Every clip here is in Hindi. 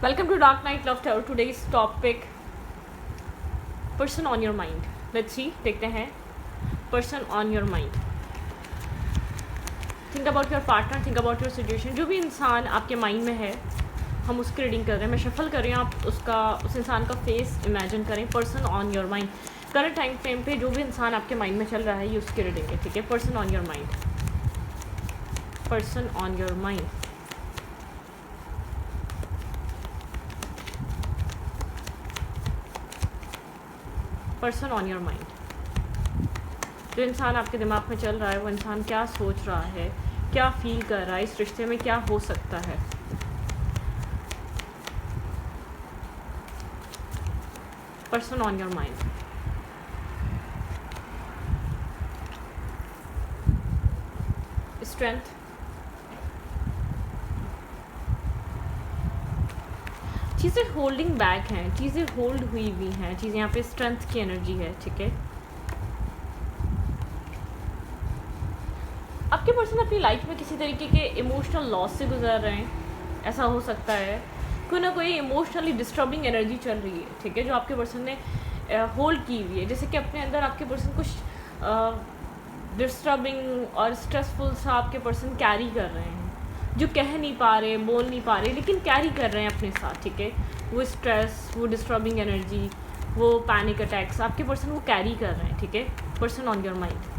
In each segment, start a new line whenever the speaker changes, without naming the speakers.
Welcome to Dark Night Love Tarot. Today's topic, person on your mind. Let's see, देखते हैं person on your mind. Think about your partner, think about your situation. जो भी इंसान आपके माइंड में है, हम उसकी रीडिंग कर रहे हैं. मैं शफल कर रही हूँ, आप उस इंसान का फेस इमेजिन करें. Person on your mind. Current time frame पे जो भी इंसान आपके माइंड में चल रहा है, ये उसकी रीडिंग है. ठीक है, person on your mind. Person on your mind. Person on your mind. जो इंसान आपके दिमाग में चल रहा है, वो इंसान क्या सोच रहा है, क्या फील कर रहा है, इस रिश्ते में क्या हो सकता है. Person on your mind. Strength. चीज़ें होल्डिंग बैक हैं, चीज़ें होल्ड हुई हुई हैं, चीज़ें यहाँ पे स्ट्रेंथ की एनर्जी है. ठीक है, आपके पर्सन अपनी लाइफ में किसी तरीके के इमोशनल लॉस से गुजर रहे हैं. ऐसा हो सकता है कोई ना कोई इमोशनली डिस्टर्बिंग एनर्जी चल रही है. ठीक है, जो आपके पर्सन ने होल्ड की हुई है, जैसे कि अपने अंदर आपके पर्सन कुछ डिस्टर्बिंग और स्ट्रेसफुल सा आपके पर्सन कैरी कर रहे हैं, जो कह नहीं पा रहे, बोल नहीं पा रहे, लेकिन कैरी कर रहे हैं अपने साथ. ठीक है, वो स्ट्रेस, वो डिस्टर्बिंग एनर्जी, वो पैनिक अटैक्स आपके पर्सन वो कैरी कर रहे हैं. ठीक है, person on your mind.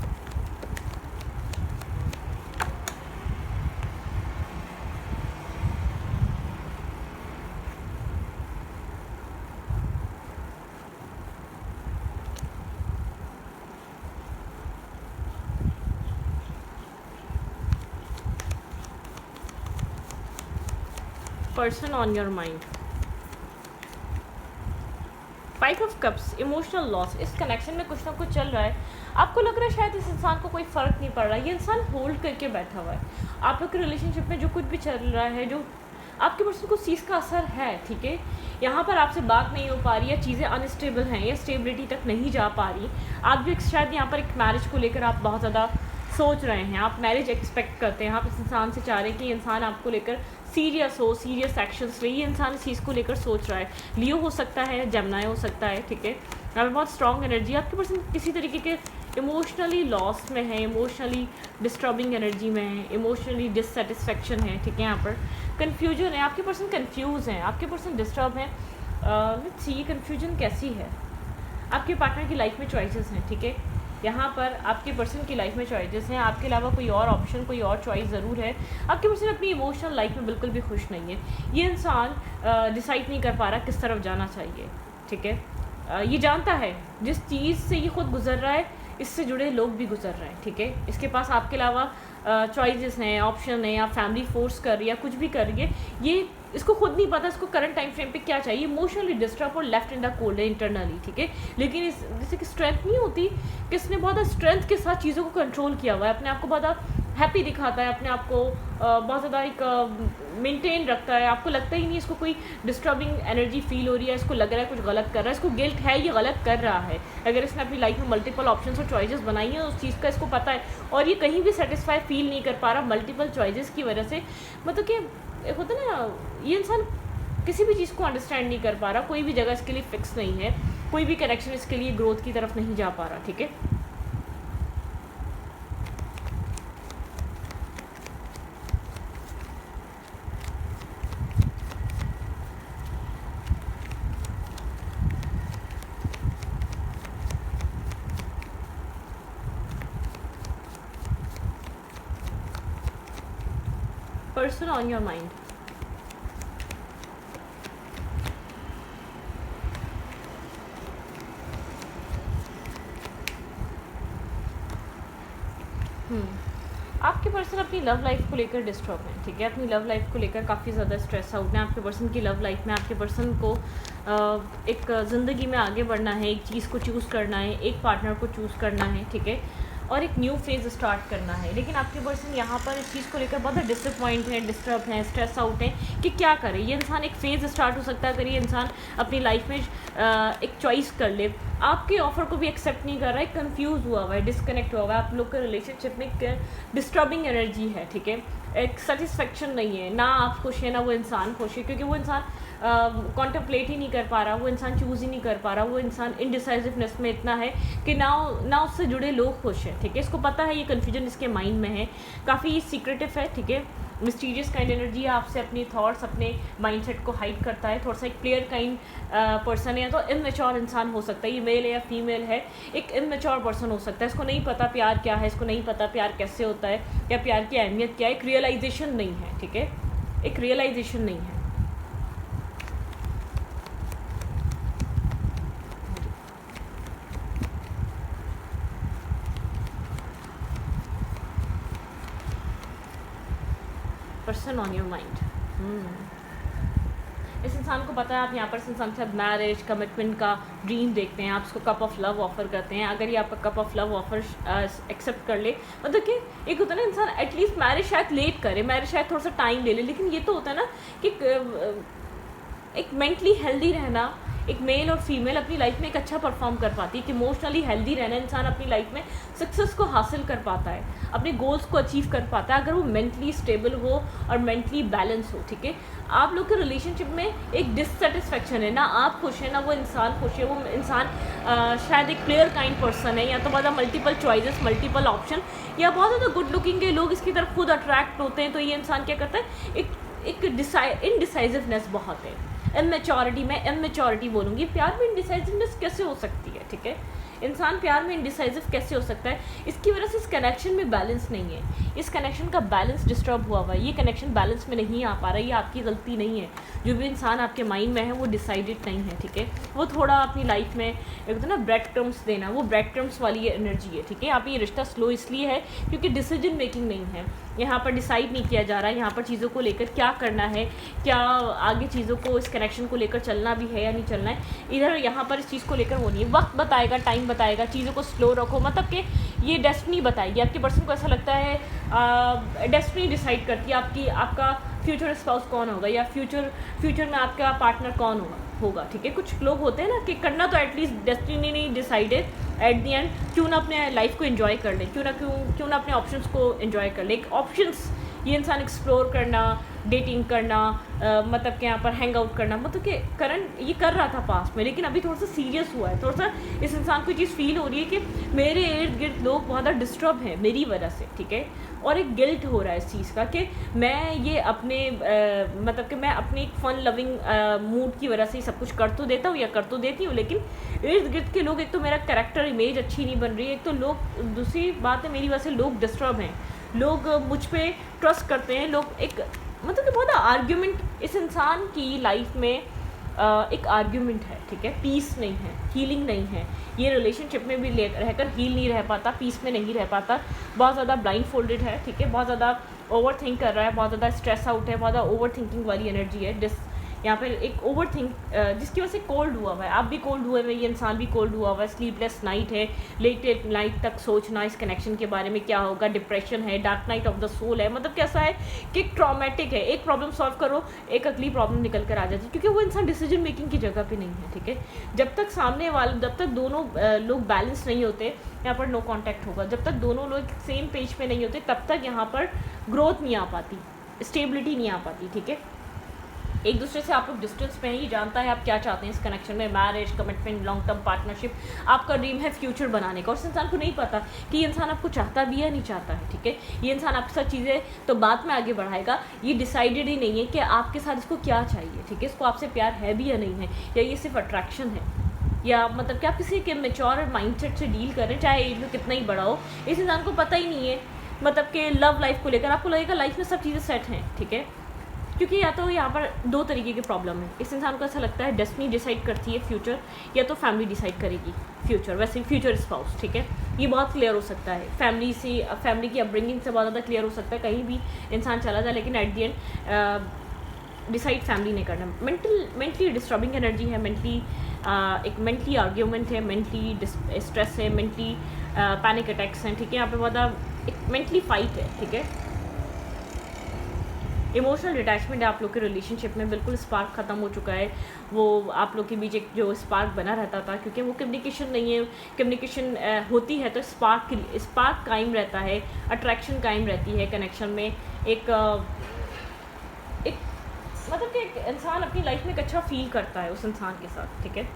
Person on your mind. Five of cups. Emotional loss. इस कनेक्शन में कुछ ना कुछ चल रहा है. आपको लग रहा है शायद इस इंसान को कोई फ़र्क नहीं पड़ रहा है, ये इंसान होल्ड करके बैठा हुआ है. आप लोग के रिलेशनशिप में जो कुछ भी चल रहा है, जो आपके पर्सन को उस चीज़ का असर है. ठीक है, यहाँ पर आपसे बात नहीं हो पा रही, या चीज़ें अनस्टेबल हैं, या स्टेबिलिटी तक नहीं जा पा रही. आप भी शायद यहाँ पर एक मैरिज को लेकर आप बहुत ज़्यादा सोच रहे हैं, आप मैरिज एक्सपेक्ट करते हैं, आप इस इंसान से चाह रहे हैं कि ये इंसान आपको लेकर सीरियस हो, सीरियस एक्शंस ले. ये इंसान इस चीज़ को लेकर सोच रहा है. लियो हो सकता है, जेमिनी हो सकता है. ठीक है, यहाँ पर बहुत स्ट्रॉन्ग एनर्जी. आपके पर्सन किसी तरीके के इमोशनली लॉस में है, इमोशनली डिस्टर्बिंग एनर्जी में है, इमोशनली डिससेटिस्फेक्शन है. ठीक है, यहाँ पर कन्फ्यूजन है. आपके पर्सन कन्फ्यूज़ हैं, आपके पर्सन डिस्टर्ब हैं. लेट्स सी, ये कन्फ्यूजन कैसी है. आपके पार्टनर की लाइफ में चॉइसेस हैं. ठीक है, यहाँ पर आपके पर्सन की लाइफ में चॉइसेस हैं. आपके अलावा कोई और ऑप्शन, कोई और चॉइस ज़रूर है. आपके पर्सन अपनी इमोशनल लाइफ में बिल्कुल भी खुश नहीं है. ये इंसान डिसाइड नहीं कर पा रहा किस तरफ जाना चाहिए. ठीक है, ये जानता है जिस चीज़ से ये खुद गुजर रहा है, इससे जुड़े लोग भी गुजर रहे हैं. ठीक है, इसके पास आपके अलावा चॉइसेस हैं, ऑप्शन है, या फैमिली फोर्स कर रही है, कुछ भी कर रही है. ये इसको खुद नहीं पता इसको करंट टाइम फ्रेम पे क्या चाहिए. इमोशनली डिस्टर्ब और लेफ्ट इन द कोल्ड है इंटरनली. ठीक है, लेकिन इस जैसे कि स्ट्रेंथ नहीं होती, किसने बहुत स्ट्रेंथ के साथ चीज़ों को कंट्रोल किया हुआ है, अपने आप को बहुत हैप्पी दिखाता है, अपने आप को बहुत ज़्यादा एक मेंटेन रखता है. आपको लगता ही नहीं इसको कोई डिस्टर्बिंग एनर्जी फील हो रही है, इसको लग रहा है कुछ गलत कर रहा है, इसको गिल्ट है ये गलत कर रहा है. अगर इसने अपनी लाइफ में मल्टीपल ऑप्शंस और चॉइसेस बनाई हैं, उस चीज़ का इसको पता है, और ये कहीं भी सेटिस्फाई फील नहीं कर पा रहा मल्टीपल चॉइसेस की वजह से. मतलब कि एक होता है ना, ये इंसान किसी भी चीज़ को अंडरस्टैंड नहीं कर पा रहा, कोई भी जगह इसके लिए फिक्स नहीं है, कोई भी कनेक्शन इसके लिए ग्रोथ की तरफ नहीं जा पा रहा. ठीक है, पर्सन ऑन योर माइंड. आपके पर्सन अपनी लव लाइफ को लेकर डिस्टर्ब है. ठीक है, अपनी लव लाइफ को लेकर काफ़ी ज़्यादा स्ट्रेस आउट है. आपके पर्सन की लव लाइफ में आपके पर्सन को एक ज़िंदगी में आगे बढ़ना है, एक चीज़ को चूज़ करना है, एक पार्टनर को चूज़ करना है. ठीक है, और एक न्यू फेज़ स्टार्ट करना है. लेकिन आपके पर्सन यहाँ पर इस चीज़ को लेकर बहुत डिसअपॉइंट है, डिस्टर्ब हैं, स्ट्रेस आउट हैं कि क्या करे. ये इंसान एक फ़ेज़ स्टार्ट हो सकता है अगर ये इंसान अपनी लाइफ में एक चॉइस कर ले. आपके ऑफ़र को भी एक्सेप्ट नहीं कर रहा है, कंफ्यूज हुआ हुआ है, डिस्कनेक्ट हुआ हुआ है. आप लोग के रिलेशनशिप में एक डिस्टर्बिंग एनर्जी है. ठीक है, एक सेटिस्फेक्शन नहीं है, ना आप खुश हैं ना वो इंसान खुश है, क्योंकि वो इंसान कॉन्टम्पलेट ही नहीं कर पा रहा, वो इंसान चूज़ ही नहीं कर पा रहा, वो इंसान इनडिसाइसिवनेस में इतना है कि ना उससे जुड़े लोग खुश हैं, ठीक है। इसको पता है ये कन्फ्यूजन इसके माइंड में है, काफ़ी सीक्रेटिव है, ठीक है। मिस्टीरियस काइंड एनर्जी है, आपसे अपने थॉट्स अपने माइंडसेट को हाइड करता है, थोड़ा सा एक प्लेयर काइंड पर्सन है, या तो इमेच्योर इंसान हो सकता है, ये मेल है या फीमेल है, एक इमेच्योर पर्सन हो सकता है, इसको नहीं पता प्यार क्या है, इसको नहीं पता प्यार कैसे होता है या प्यार की अहमियत क्या है, एक रियलाइजेशन नहीं है, ठीक है, एक रियलाइजेशन नहीं है। पर्सन ऑन योर माइंड, इस इंसान को पता है आप यहाँ पर इस इंसान के साथ मैरिज कमिटमेंट का ड्रीम देखते हैं, आप इसको कप ऑफ लव ऑफर करते हैं। अगर ये आपका cup of love offer accept कर ले, मतलब कि एक होता है ना इंसान एटलीस्ट मैरिज शायद लेट करे, मैरिज शायद थोड़ा सा टाइम ले ले, लेकिन ये तो होता है ना कि एक मेंटली हेल्दी रहना, एक मेल और फीमेल अपनी लाइफ में एक अच्छा परफॉर्म कर पाती है, कि इमोशनली हेल्दी रहना इंसान अपनी लाइफ में सक्सेस को हासिल कर पाता है, अपने गोल्स को अचीव कर पाता है, अगर वो मेंटली स्टेबल हो और मेंटली बैलेंस हो, ठीक है। आप लोग के रिलेशनशिप में एक डिससेटिस्फेक्शन है, ना आप खुश हैं ना वो इंसान खुश है, वो इंसान शायद एक प्लेयर काइंड पर्सन है, या तो बहुत मल्टीपल चॉइसेस मल्टीपल ऑप्शन, या बहुत ज़्यादा गुड लुकिंग के लोग इसकी तरफ खुद अट्रैक्ट होते हैं, तो ये इंसान क्या करता है, एक इनडिसाइसिवनेस बहुत है, इमेच्योरिटी, मैं इमेच्योरिटी बोलूँगी। प्यार में इनडिसाइसिवनेस कैसे हो सकती है, ठीक है, इंसान प्यार में इनडिसाइसिव कैसे हो सकता है, इसकी वजह से इस कनेक्शन में बैलेंस नहीं है, इस कनेक्शन का बैलेंस डिस्टर्ब हुआ हुआ है, ये कनेक्शन बैलेंस में नहीं आ पा रहा है, ये आपकी गलती नहीं है, जो भी इंसान आपके माइंड में है वो डिसाइडेड नहीं है, ठीक है। वो थोड़ा अपनी लाइफ में एक होता है ना ब्रेड क्रम्स देना, वो ब्रेड क्रम्स वाली एनर्जी है, ठीक है। यहाँ पे ये रिश्ता स्लो इसलिए है क्योंकि डिसीजन मेकिंग नहीं है, यहाँ पर डिसाइड नहीं किया जा रहा है, यहाँ पर चीज़ों को लेकर क्या करना है, क्या आगे चीज़ों को इस कनेक्शन को लेकर चलना भी है या नहीं चलना है, इधर यहाँ पर इस चीज़ को लेकर वो नहीं है। वक्त बताएगा, टाइम बताएगा, चीज़ों को स्लो रखो, मतलब कि ये डेस्टिनी बताएगी, आपके पर्सन को ऐसा लगता है डेस्टिनी डिसाइड करती है आपका फ्यूचर स्पाउस कौन होगा, या फ्यूचर में आपका पार्टनर कौन होगा, ठीक है। कुछ लोग होते हैं ना कि करना तो एटलीस्ट डेस्टिनी नहीं डिसाइडेड, एट द एंड क्यों ना अपने लाइफ को एंजॉय कर ले, क्यों ना अपने ऑप्शंस को एंजॉय कर ले, एक ऑप्शंस ये इंसान एक्सप्लोर करना, डेटिंग करना, मतलब कि यहाँ पर हैंग आउट करना, मतलब कि करंट ये कर रहा था पास्ट में, लेकिन अभी थोड़ा सा सीरियस हुआ है, थोड़ा सा इस इंसान को ये चीज़ फील हो रही है कि मेरे इर्द गिर्द लोग बहुत ज़्यादा डिस्टर्ब हैं मेरी वजह से, ठीक है। और एक गिल्ट हो रहा है इस चीज़ का कि मैं ये अपने मतलब कि मैं अपनी एक फन लविंग मूड की वजह से सब कुछ कर तो देता हूँ या कर तो देती हूँ, लेकिन इर्द गिर्द के लोग, एक तो मेरा कैरेक्टर इमेज अच्छी नहीं बन रही है, एक तो लोग, दूसरी बात है मेरी वजह से लोग डिस्टर्ब हैं, लोग मुझ पे ट्रस्ट करते हैं, लोग एक मतलब कि बहुत आर्ग्यूमेंट इस इंसान की लाइफ में एक आर्ग्यूमेंट है, ठीक है, पीस नहीं है, हीलिंग नहीं है, ये रिलेशनशिप में भी रहकर हील नहीं रह पाता, पीस में नहीं रह पाता, बहुत ज़्यादा ब्लाइंड फोल्डेड है, ठीक है, बहुत ज़्यादा ओवर थिंक कर रहा है, बहुत ज़्यादा स्ट्रेस आउट है, बहुत ज़्यादा ओवर थिंकिंग वाली एनर्जी है, यहाँ पर एक ओवर थिंक जिसकी वजह से कोल्ड हुआ हुआ है, आप भी कोल्ड हुए हुए, ये इंसान भी कोल्ड हुआ हुआ है, स्लीपलेस नाइट है, लेट नाइट तक सोचना इस कनेक्शन के बारे में क्या होगा, डिप्रेशन है, dark night of the soul है, मतलब कैसा है कि ट्रॉमेटिक है, एक प्रॉब्लम सॉल्व करो एक अगली प्रॉब्लम निकल कर आ जाती है, क्योंकि वो इंसान डिसीजन मेकिंग की जगह पे नहीं है, ठीक है। जब तक सामने वाले, जब तक दोनों लोग बैलेंस नहीं होते, यहाँ पर नो कॉन्टैक्ट होगा, जब तक दोनों लोग सेम पेज पे नहीं होते, तब तक यहाँ पर ग्रोथ नहीं आ पाती, स्टेबिलिटी नहीं आ पाती, ठीक है। एक दूसरे से आप लोग डिस्टेंस पे हैं, ये जानता है आप क्या चाहते हैं इस कनेक्शन में, marriage commitment long term partnership, आपका ड्रीम है फ्यूचर बनाने का, और इस इंसान को नहीं पता कि ये इंसान आपको चाहता भी है नहीं चाहता है, ठीक है। ये इंसान आपके साथ चीज़ें तो बाद में आगे बढ़ाएगा, ये डिसाइडेड ही नहीं है कि आपके साथ इसको क्या चाहिए, ठीक है, इसको आपसे प्यार है भी या नहीं है, या ये सिर्फ अट्रैक्शन है, या मतलब कि आप किसी के मेच्योर माइंडसेट से डील करें, चाहे एज में कितना ही बड़ा हो, इस इंसान को पता ही नहीं है मतलब कि लव लाइफ को लेकर, आपको लगेगा लाइफ में सब चीज़ें सेट हैं, ठीक है, क्योंकि या तो यहाँ पर दो तरीके के प्रॉब्लम है, इस इंसान को ऐसा लगता है डेस्टिनी डिसाइड करती है फ्यूचर, या तो फैमिली डिसाइड करेगी फ्यूचर, वैसे फ्यूचर स्पाउस, ठीक है, ये बहुत क्लियर हो सकता है, फैमिली की अपब्रिंगिंग से बहुत ज़्यादा क्लियर हो सकता है, कहीं भी इंसान चला जाए, लेकिन at the end decide family ने करना। मेंटली डिस्टर्बिंग एनर्जी है, एक मेंटली आर्ग्यूमेंट है, मेंटली स्ट्रेस है, मेंटली पैनिक अटैक्स हैं, ठीक है, यहाँ पे बहुत एक मेंटली फाइट है, ठीक है। इमोशनल डिटैचमेंट है आप लोग के रिलेशनशिप में, बिल्कुल स्पार्क ख़त्म हो चुका है, वो आप लोग के बीच एक जो स्पार्क बना रहता था, क्योंकि वो कम्युनिकेशन नहीं है, कम्युनिकेशन होती है तो स्पार्क कायम रहता है, अट्रैक्शन कायम रहती है कनेक्शन में, एक मतलब कि एक इंसान अपनी लाइफ में एक अच्छा फील करता है उस इंसान के साथ, ठीक है।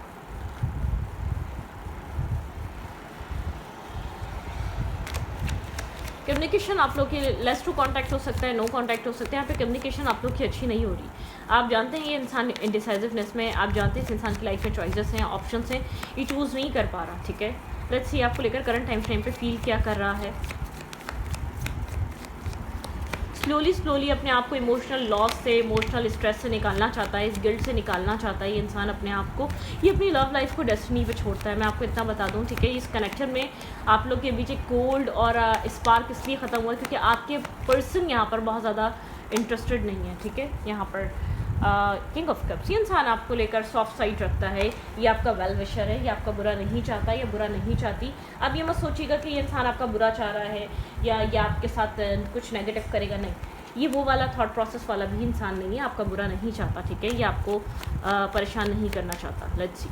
कम्युनिकेशन आप लोग के लेस टू कांटेक्ट हो सकता है, नो कांटेक्ट हो सकता है। यहाँ पे कम्युनिकेशन आप लोग की अच्छी नहीं हो रही। आप जानते हैं ये इंसान इंडिसाइसिवनेस में, आप जानते हैं इस इंसान की लाइफ में चॉइसेस हैं, ऑप्शंस हैं, ये चूज़ नहीं कर पा रहा, ठीक है। लेट्स सी आपको लेकर करंट टाइम फ्रेम पे फील क्या कर रहा है। स्लोली अपने आप को इमोशनल लॉस से, इमोशनल स्ट्रेस से निकालना चाहता है, इस गिल्ट से निकालना चाहता है ये इंसान अपने आप को। ये अपनी लव लाइफ को डेस्टिनी पे छोड़ता है, मैं आपको इतना बता दूं, ठीक है। इस कनेक्शन में आप लोग के बीच एक कोल्ड और स्पार्क इसलिए ख़त्म हुआ क्योंकि आपके पर्सन यहाँ पर बहुत ज़्यादा इंटरेस्टेड नहीं है, ठीक है। यहाँ पर किंग ऑफ कप्स, ये इंसान आपको लेकर सॉफ्ट साइड रखता है, ये आपका वेल विशर है, ये आपका बुरा नहीं चाहता या बुरा नहीं चाहती। अब ये मत सोचिएगा कि ये इंसान आपका बुरा चाह रहा है या ये आपके साथ कुछ नेगेटिव करेगा, नहीं। ये वो वाला थॉट प्रोसेस वाला भी इंसान नहीं है, आपका बुरा नहीं चाहता, ठीक है। ये आपको परेशान नहीं करना चाहता। Let's see.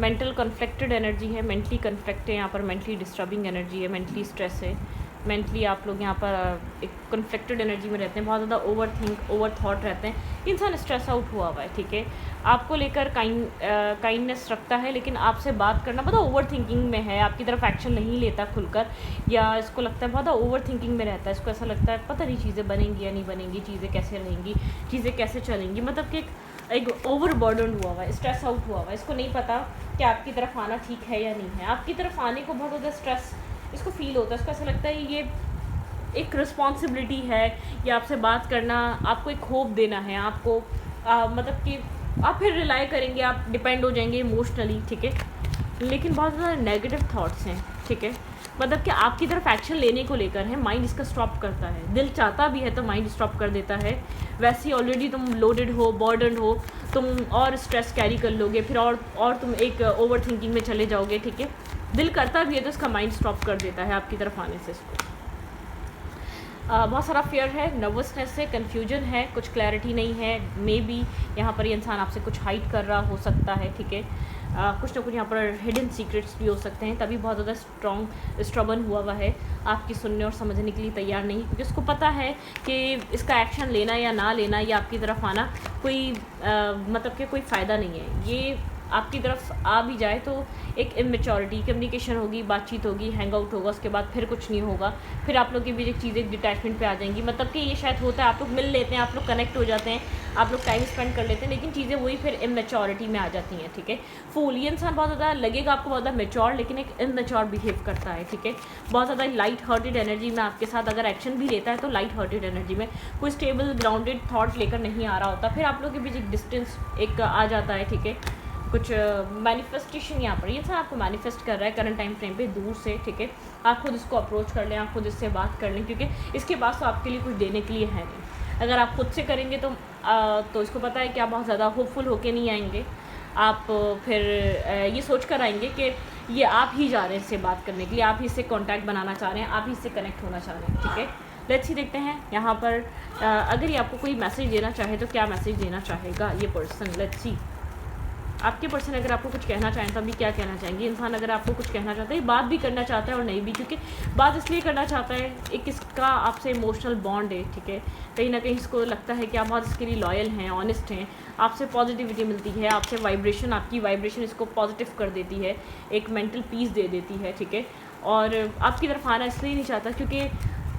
Mental conflicted energy है, मेंटली कन्फ्लिक्ट है यहाँ पर, मेंटली डिस्टर्बिंग एनर्जी है, मेंटली स्ट्रेस है, मेंटली आप लोग यहाँ पर एक कन्फ्लिक्टेड एनर्जी में रहते हैं, बहुत ज़्यादा ओवर थॉट रहते हैं। इंसान स्ट्रेस आउट हुआ हुआ है, ठीक है। आपको लेकर काइंडनेस रखता है, लेकिन आपसे बात करना बहुत ओवर थिंकिंग में है, आपकी तरफ एक्शन नहीं लेता खुलकर, या इसको लगता है बहुत ओवर थिंकिंग में रहता है। इसको ऐसा लगता है पता नहीं चीज़ें बनेंगी या नहीं बनेंगी, चीज़ें कैसे रहेंगी, चीज़ें कैसे चलेंगी, मतलब कि एक ओवर बर्डन हुआ हुआ है, स्ट्रेस आउट हुआ हुआ है। इसको नहीं पता कि आपकी तरफ आना ठीक है या नहीं है। आपकी तरफ आने को बहुत ज़्यादा स्ट्रेस इसको फील होता है, इसको ऐसा लगता है ये एक रिस्पॉन्सिबिलिटी है, या आपसे बात करना, आपको एक होप देना है, आपको मतलब कि आप फिर रिलाई करेंगे, आप डिपेंड हो जाएंगे इमोशनली, ठीक है। लेकिन बहुत ज़्यादा नेगेटिव थॉट्स हैं, ठीक है। मतलब कि आपकी तरफ एक्शन लेने को लेकर है, माइंड इसका स्टॉप करता है। दिल चाहता भी है तो माइंड स्टॉप कर देता है। वैसे ही ऑलरेडी तुम लोडेड हो, बर्डन हो, तुम और स्ट्रेस कैरी कर लोगे, फिर और तुम एक ओवर थिंकिंग में चले जाओगे, ठीक है। दिल करता भी है तो इसका माइंड स्टॉप कर देता है आपकी तरफ आने से। इसको बहुत सारा फेयर है, नर्वसनेस है, कन्फ्यूजन है, कुछ क्लैरिटी नहीं है। मे बी यहाँ पर ये इंसान आपसे कुछ हाइड कर रहा हो सकता है, ठीक है। कुछ ना कुछ यहाँ पर हिडन सीक्रेट्स भी हो सकते हैं, तभी बहुत ज़्यादा स्ट्रबन हुआ है, आपकी सुनने और समझने के लिए तैयार नहीं, क्योंकि उसको पता है कि इसका एक्शन लेना या ना लेना या आपकी तरफ आना कोई मतलब कि कोई फ़ायदा नहीं है। ये आपकी तरफ आ भी जाए तो एक इमेच्योरिटी, कम्युनिकेशन होगी, बातचीत होगी, हैंग आउट होगा, उसके बाद फिर कुछ नहीं होगा, फिर आप लोग के बीच एक चीज़ें डिटैचमेंट पे आ जाएंगी। मतलब कि ये शायद होता है, आप लोग मिल लेते हैं, आप लोग कनेक्ट हो जाते हैं, आप लोग टाइम स्पेंड कर लेते हैं, लेकिन चीज़ें वही फिर इमेच्योरिटी में आ जाती हैं, ठीक है। फूल, ये इंसान बहुत ज़्यादा लगेगा आपको बहुत ज़्यादा मेच्योर, लेकिन एक इमेच्योर बिहेव करता है, ठीक है। बहुत ज़्यादा लाइट हार्टेड एनर्जी में आपके साथ अगर एक्शन भी लेता है तो लाइट हार्टेड एनर्जी में, कोई स्टेबल ग्राउंडेड थॉट लेकर नहीं आ रहा होता, फिर आप लोग के बीच एक डिस्टेंस एक आ जाता है, ठीक है। कुछ मैनिफेस्टेशन यहाँ पर ये सब आपको मैनिफेस्ट कर रहा है करंट टाइम फ्रेम पे दूर से, ठीक है। आप खुद इसको अप्रोच कर लें, आप खुद इससे बात कर लें, क्योंकि इसके पास तो आपके लिए कुछ देने के लिए है नहीं। अगर आप खुद से करेंगे तो इसको पता है कि आप बहुत ज़्यादा होपफुल होके नहीं आएंगे, आप फिर ये सोच कर आएंगे कि ये आप ही जा रहे हैं इससे बात करने के लिए, आप ही इससे कॉन्टैक्ट बनाना चाह रहे हैं, आप ही इससे कनेक्ट होना चाह रहे हैं, ठीक है। लेट्स ही देखते हैं यहाँ पर अगर ये आपको कोई मैसेज देना चाहे तो क्या मैसेज देना चाहेगा ये पर्सन। लेट्स सी आपके पर्सन अगर आपको कुछ कहना चाहें तो अभी क्या कहना चाहेंगे। इंसान अगर आपको कुछ कहना चाहता है, बात भी करना चाहता है और नहीं भी, क्योंकि बात इसलिए करना चाहता है, एक इसका आपसे इमोशनल बॉन्ड है, ठीक है। कहीं ना कहीं इसको लगता है कि आप बहुत इसके लिए लॉयल हैं, ऑनेस्ट हैं, आपसे पॉजिटिविटी मिलती है, आपसे वाइब्रेशन, आपकी वाइब्रेशन इसको पॉजिटिव कर देती है, एक मेंटल पीस दे देती है, ठीक है। और आपकी तरफ आना इसलिए नहीं चाहता क्योंकि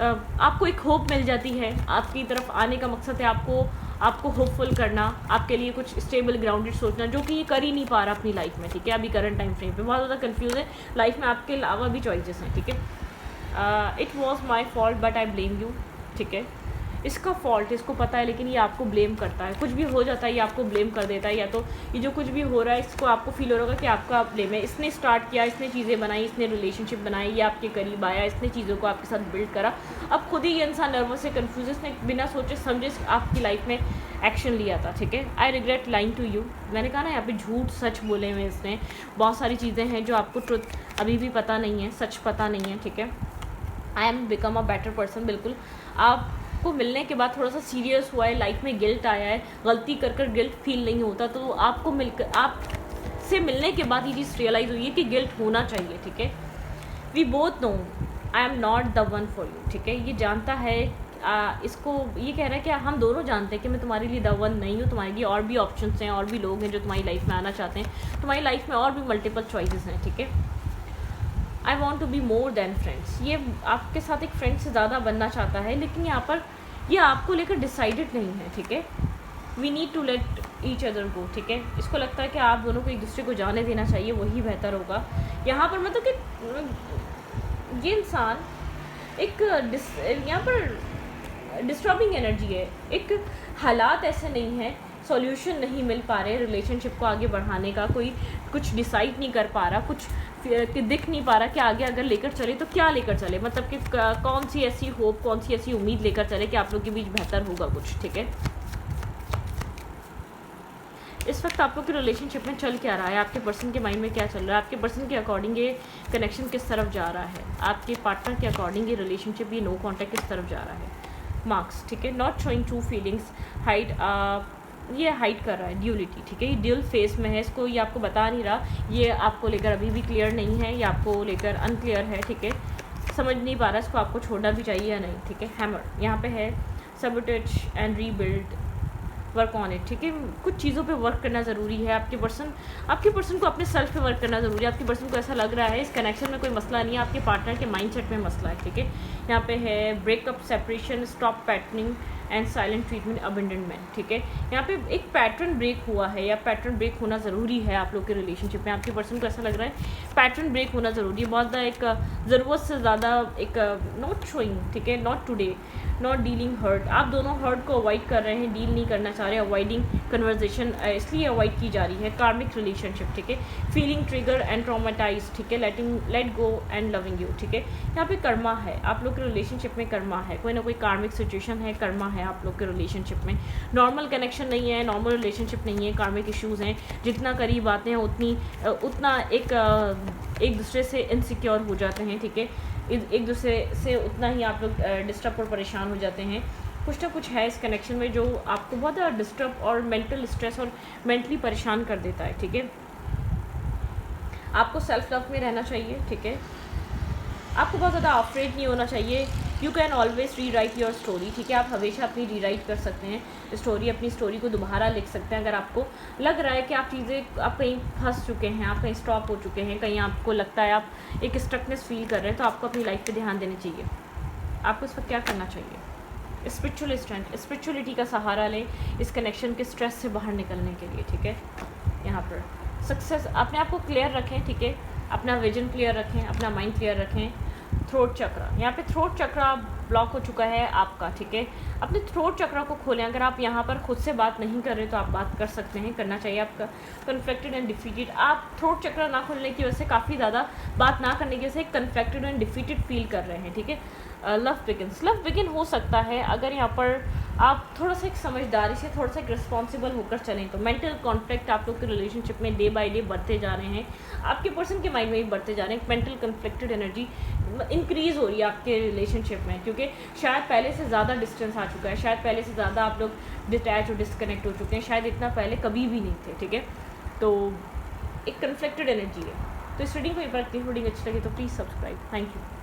आपको एक होप मिल जाती है। आपकी तरफ आने का मकसद है आपको होपफुल करना, आपके लिए कुछ स्टेबल ग्राउंडेड सोचना, जो कि ये कर ही नहीं पा रहा अपनी लाइफ में, ठीक है। अभी करंट टाइम फ्रेम पे बहुत ज़्यादा कंफ्यूज है, लाइफ में आपके अलावा भी चॉइसेस हैं, ठीक है। It was my fault but I blame you, ठीक है। इसका फॉल्ट इसको पता है, लेकिन ये आपको ब्लेम करता है। कुछ भी हो जाता है ये आपको ब्लेम कर देता है, या तो ये जो कुछ भी हो रहा है इसको आपको फील हो रहा होगा कि आपका ब्लेम है, इसने स्टार्ट किया, इसने चीज़ें बनाई, इसने रिलेशनशिप बनाई, ये आपके करीब आया, इसने चीज़ों को आपके साथ बिल्ड करा। अब खुद ही ये इंसान नर्वस है, कन्फ्यूज, इसने बिना सोचे समझे आपकी लाइफ में एक्शन लिया था, ठीक है। I regret lying to you, मैंने कहा ना यहाँ पे झूठ सच बोले हुए इसने, बहुत सारी चीज़ें हैं जो आपको ट्रुथ अभी भी पता नहीं है, सच पता नहीं है, ठीक है। I am become a better person, बिल्कुल आपको मिलने के बाद थोड़ा सा सीरियस हुआ है, लाइफ में गिल्ट आया है, गलती कर गिल्ट फील नहीं होता, तो आपको आपसे मिलने के बाद ये चीज़ रियलाइज़ हुई है कि गिल्ट होना चाहिए, ठीक है। We both know I am not the one for you, ठीक है। ये जानता है, इसको ये कह रहा है कि हम दोनों जानते हैं कि मैं तुम्हारे लिए द वन नहीं हूँ, तुम्हारे लिए और भी ऑप्शंस हैं, और भी लोग हैं जो तुम्हारी लाइफ में आना चाहते हैं, तुम्हारी लाइफ में और भी मल्टीपल चॉइसेस हैं, ठीक है। I want to be more than friends, ये आपके साथ एक फ्रेंड से ज़्यादा बनना चाहता है, लेकिन यहाँ पर ये आपको लेकर डिसाइडेड नहीं है, ठीक है। We need to let each other go, ठीक है। इसको लगता है कि आप दोनों को एक दूसरे को जाने देना चाहिए, वही बेहतर होगा। यहाँ पर मतलब कि ये इंसान एक यहाँ पर डिस्टर्बिंग एनर्जी है, एक हालात ऐसे नहीं है, सॉल्यूशन नहीं मिल पा रहे रिलेशनशिप को आगे बढ़ाने का, कोई कुछ डिसाइड नहीं कर पा रहा, कुछ दिख नहीं पा रहा कि आगे अगर लेकर चले तो क्या लेकर चले, मतलब कि कौन सी ऐसी होप, कौन सी ऐसी उम्मीद लेकर चले कि आप लोग के बीच बेहतर होगा कुछ, ठीक है। इस वक्त आप लोग के रिलेशनशिप में चल क्या रहा है, आपके पर्सन के माइंड में क्या चल रहा है, आपके पर्सन के अकॉर्डिंग ये कनेक्शन किस तरफ जा रहा है, आपके पार्टनर के अकॉर्डिंग ये रिलेशनशिप, ये नो कॉन्टैक्ट किस तरफ जा रहा है। मार्क्स, ठीक है। Not showing true feelings, hide, ये हाइड कर रहा है, ड्यूलिटी, ठीक है। ये ड्यूल फेस में है, इसको ये आपको बता नहीं रहा, ये आपको लेकर अभी भी क्लियर नहीं है, ये आपको लेकर अनक्लियर है, ठीक है। समझ नहीं पा रहा इसको आपको छोड़ना भी चाहिए या नहीं, ठीक है। हैमर यहाँ पे है, sabotage and rebuild, work on it, ठीक है। कुछ चीज़ों पे वर्क करना ज़रूरी है। आपके पर्सन को अपने सेल्फ पे वर्क करना ज़रूरी है। आपके पर्सन को ऐसा लग रहा है इस कनेक्शन में कोई मसला नहीं है, आपके पार्टनर के माइंडसेट में मसला है, ठीक है। यहाँ पे है breakup, separation, stop patterning and silent treatment, abandonment, ठीक है। यहाँ पे एक पैटर्न ब्रेक हुआ है, या पैटर्न ब्रेक होना ज़रूरी है आप लोग के रिलेशनशिप में। आपके पर्सन को ऐसा लग रहा है पैटर्न ब्रेक होना ज़रूरी है, बहुत ज़्यादा एक ज़रूरत से ज़्यादा एक नॉट शोइंग, ठीक है, not today, not dealing hurt. आप दोनों हर्ट को अवॉइड कर रहे हैं, डील नहीं करना चाह रहे, अवॉइडिंग कन्वर्जेशन इसलिए अवॉइड की जा रही है। कार्मिक रिलेशनशिप, ठीक है। फीलिंग ट्रिगर एंड ट्रॉमेटाइज, ठीक है। Let go and loving you, ठीक है। यहाँ पे कर्मा है, आप लोग के रिलेशनशिप में कर्मा है, कोई ना कोई कार्मिक सिचुएशन है, कर्मा है आप लोग के रिलेशनशिप में। नॉर्मल कनेक्शन नहीं है, नॉर्मल रिलेशनशिप नहीं है, कार्मिक इश्यूज़ हैं। जितना करीब आते हैं उतना एक दूसरे से इनसिक्योर हो जाते हैं, ठीक है। एक दूसरे से उतना ही आप लोग डिस्टर्ब और परेशान हो जाते हैं। कुछ ना कुछ है इस कनेक्शन में जो आपको बहुत ज़्यादा डिस्टर्ब और मेंटल स्ट्रेस और मेंटली परेशान कर देता है, ठीक है। आपको सेल्फ लव में रहना चाहिए, ठीक है। आपको बहुत ज़्यादा अफ्रेड नहीं होना चाहिए। यू कैन ऑलवेज री राइट योर स्टोरी, ठीक है। आप हमेशा अपनी री राइट कर सकते हैं स्टोरी, अपनी स्टोरी को दोबारा लिख सकते हैं। अगर आपको लग रहा है कि आप कहीं फंस चुके हैं, आप कहीं स्टॉप हो चुके हैं, कहीं आपको लगता है आप एक स्ट्रकनेस फील कर रहे हैं, तो आपको अपनी लाइफ पे ध्यान देना चाहिए। आपको इस वक्त क्या करना चाहिए? स्पिरिचुअल स्ट्रेंथ, स्पिरिचुअलिटी का सहारा लें इस कनेक्शन के स्ट्रेस से बाहर निकलने के लिए, ठीक है। यहाँ पर सक्सेस, अपने आप को क्लियर रखें, ठीक है। अपना विजन क्लियर रखें, अपना माइंड क्लियर रखें। थ्रोट चक्रा, यहाँ पे थ्रोट चक्रा ब्लॉक हो चुका है आपका, ठीक है। अपने थ्रोट चक्रा को खोलें। अगर आप यहाँ पर खुद से बात नहीं कर रहे तो आप बात कर सकते हैं, करना चाहिए आपका। कन्फ्लिक्टेड एंड डिफीटेड, आप थ्रोट चक्रा ना खोलने की वजह से, काफ़ी ज़्यादा बात ना करने की वजह से कन्फ्लिक्टेड एंड डिफीटेड फील कर रहे हैं, ठीक है। लव बिगिन हो सकता है अगर यहाँ पर आप थोड़ा सा एक समझदारी से, थोड़ा सा एक रिस्पॉन्सिबल होकर चलें तो। मेंटल कॉन्फ्लिक्ट आप लोग के रिलेशनशिप में डे बाय डे बढ़ते जा रहे हैं, आपके पर्सन के माइंड में भी बढ़ते जा रहे हैं। मेंटल कन्फ्लिक्टेड एनर्जी इंक्रीज़ हो रही है आपके रिलेशनशिप में, क्योंकि शायद पहले से ज़्यादा डिस्टेंस आ चुका है, शायद पहले से ज़्यादा आप लोग डिटैच और डिस्कनेक्ट हो चुके हैं, शायद इतना पहले कभी भी नहीं थे, ठीक है। तो एक कन्फ्लिक्टेड एनर्जी है। तो इस रीडिंग को एक बार रीडिंग अच्छी लगी तो प्लीज़ सब्सक्राइब। Thank you.